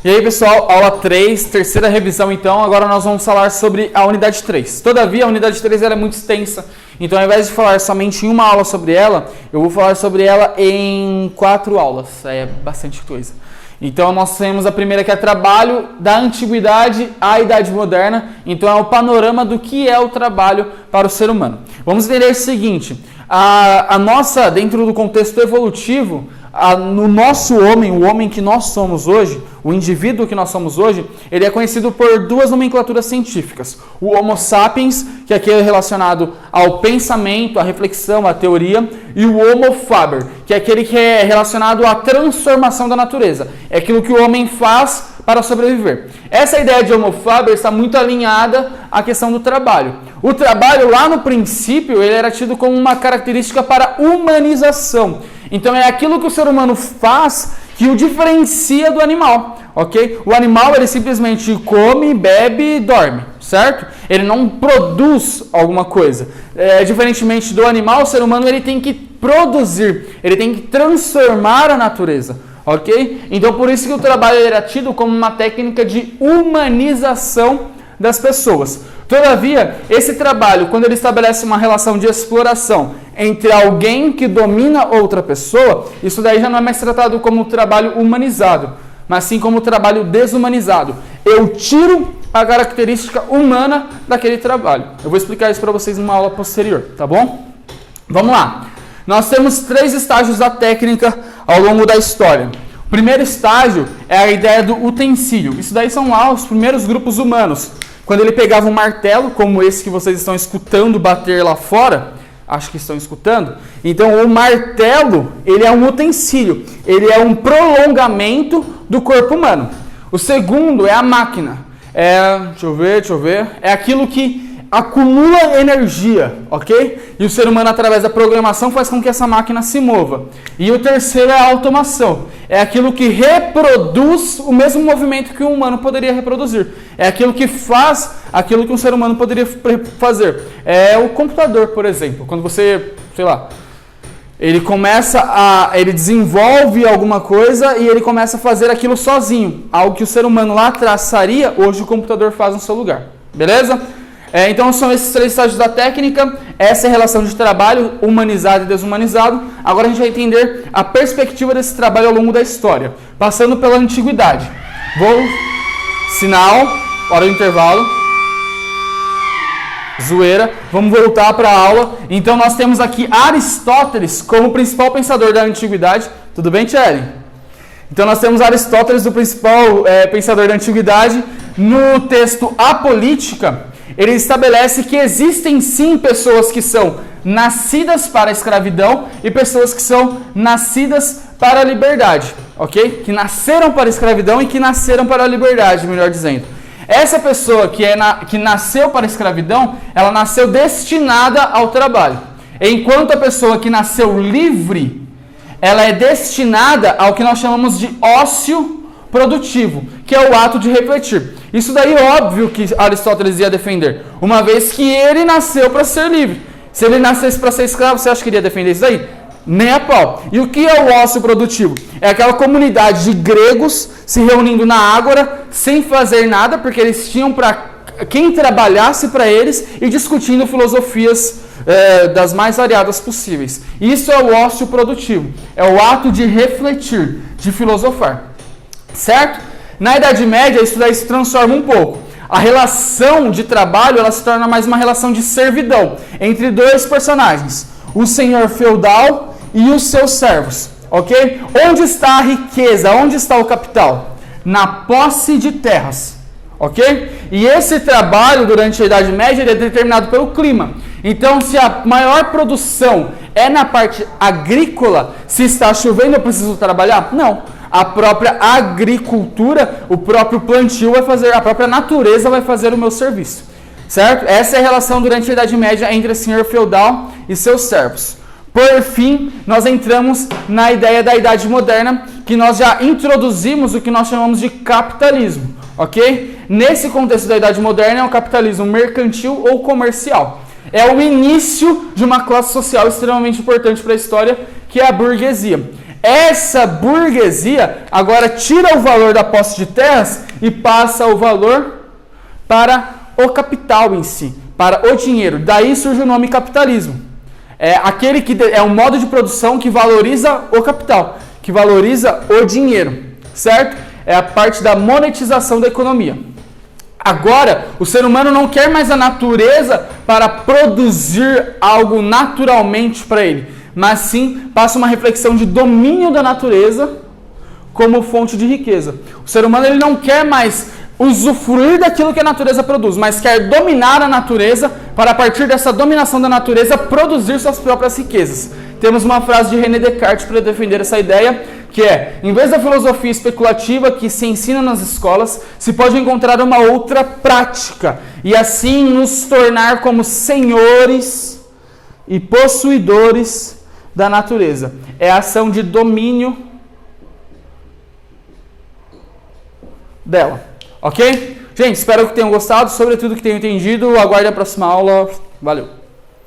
E aí, pessoal, aula 3, terceira revisão então. Agora nós vamos falar sobre a unidade 3. Todavia, a unidade 3 ela é muito extensa, então ao invés de falar somente em uma aula sobre ela, eu vou falar sobre ela em 4 aulas. É bastante coisa. Então nós temos a primeira que é trabalho da antiguidade à idade moderna. Então é o panorama do que é o trabalho para o ser humano. Vamos entender o seguinte, a nossa, dentro do contexto evolutivo, no nosso homem, o homem que nós somos hoje, o indivíduo que nós somos hoje, ele é conhecido por 2 nomenclaturas científicas. O Homo sapiens, que é aquele relacionado ao pensamento, à reflexão, à teoria, e o Homo faber, que é aquele que é relacionado à transformação da natureza. É aquilo que o homem faz para sobreviver. Essa ideia de Homo faber está muito alinhada à questão do trabalho. O trabalho, lá no princípio, ele era tido como uma característica para humanização. Então é aquilo que o ser humano faz que o diferencia do animal, ok? O animal, ele simplesmente come, bebe e dorme, certo? Ele não produz alguma coisa. Diferentemente do animal, o ser humano ele tem que produzir, ele tem que transformar a natureza, ok? Então por isso que o trabalho era tido como uma técnica de humanização das pessoas. Todavia, esse trabalho, quando ele estabelece uma relação de exploração entre alguém que domina outra pessoa, isso daí já não é mais tratado como trabalho humanizado, mas sim como trabalho desumanizado. Eu tiro a característica humana daquele trabalho. Eu vou explicar isso para vocês numa aula posterior, tá bom? Vamos lá. Nós temos 3 estágios da técnica ao longo da história. O primeiro estágio é a ideia do utensílio. Isso daí são lá os primeiros grupos humanos. Quando ele pegava um martelo, como esse que vocês estão escutando bater lá fora, acho que estão escutando. Então, o martelo, ele é um utensílio, ele é um prolongamento do corpo humano. O segundo é a máquina. Deixa eu ver. É aquilo que acumula energia, ok? E o ser humano, através da programação, faz com que essa máquina se mova. E o terceiro é a automação. É aquilo que reproduz o mesmo movimento que um humano poderia reproduzir. É aquilo que faz aquilo que um ser humano poderia fazer. É o computador, por exemplo. Quando você, ele desenvolve alguma coisa e ele começa a fazer aquilo sozinho. Algo que o ser humano lá atrás faria, hoje o computador faz no seu lugar. Beleza? Então são esses 3 estágios da técnica, essa é a relação de trabalho, humanizado e desumanizado. Agora a gente vai entender a perspectiva desse trabalho ao longo da história, passando pela antiguidade. Sinal, hora do intervalo, zoeira, vamos voltar para a aula. Então nós temos aqui Aristóteles como principal pensador da antiguidade. Tudo bem, Tchelle? Então nós temos Aristóteles, o principal pensador da antiguidade. No texto A Política, ele estabelece que existem sim pessoas que são nascidas para a escravidão e pessoas que são nascidas para a liberdade, ok? Que nasceram para a escravidão e que nasceram para a liberdade, melhor dizendo. Essa pessoa que nasceu para a escravidão, ela nasceu destinada ao trabalho. Enquanto a pessoa que nasceu livre, ela é destinada ao que nós chamamos de ócio produtivo, que é o ato de refletir. Isso daí é óbvio que Aristóteles ia defender, uma vez que ele nasceu para ser livre. Se ele nascesse para ser escravo, você acha que iria defender isso daí? Nem a pau. E o que é o ócio produtivo? É aquela comunidade de gregos se reunindo na ágora, sem fazer nada, porque eles tinham para quem trabalhasse para eles e discutindo filosofias das mais variadas possíveis. Isso é o ócio produtivo. É o ato de refletir, de filosofar. Certo? Na Idade Média, isso daí se transforma um pouco. A relação de trabalho ela se torna mais uma relação de servidão entre 2 personagens, o senhor feudal e os seus servos, ok? Onde está a riqueza? Onde está o capital? Na posse de terras, ok? E esse trabalho durante a Idade Média ele é determinado pelo clima. Então, se a maior produção é na parte agrícola, se está chovendo eu preciso trabalhar? Não. A própria agricultura, o próprio plantio vai fazer, a própria natureza vai fazer o meu serviço, certo? Essa é a relação durante a Idade Média entre o senhor feudal e seus servos. Por fim, nós entramos na ideia da Idade Moderna, que nós já introduzimos o que nós chamamos de capitalismo, ok? Nesse contexto da Idade Moderna é o capitalismo mercantil ou comercial. É o início de uma classe social extremamente importante para a história, que é a burguesia. Essa burguesia agora tira o valor da posse de terras e passa o valor para o capital em si, para o dinheiro. Daí surge o nome capitalismo. É aquele que é um modo de produção que valoriza o capital, que valoriza o dinheiro, certo? É a parte da monetização da economia. Agora, o ser humano não quer mais a natureza para produzir algo naturalmente para ele, mas sim passa uma reflexão de domínio da natureza como fonte de riqueza. O ser humano ele não quer mais usufruir daquilo que a natureza produz, mas quer dominar a natureza para, a partir dessa dominação da natureza, produzir suas próprias riquezas. Temos uma frase de René Descartes para defender essa ideia, que é: em vez da filosofia especulativa que se ensina nas escolas, se pode encontrar uma outra prática, e assim nos tornar como senhores e possuidores da natureza. É a ação de domínio dela. Ok? Gente, espero que tenham gostado, sobretudo que tenham entendido. Aguarde a próxima aula. Valeu!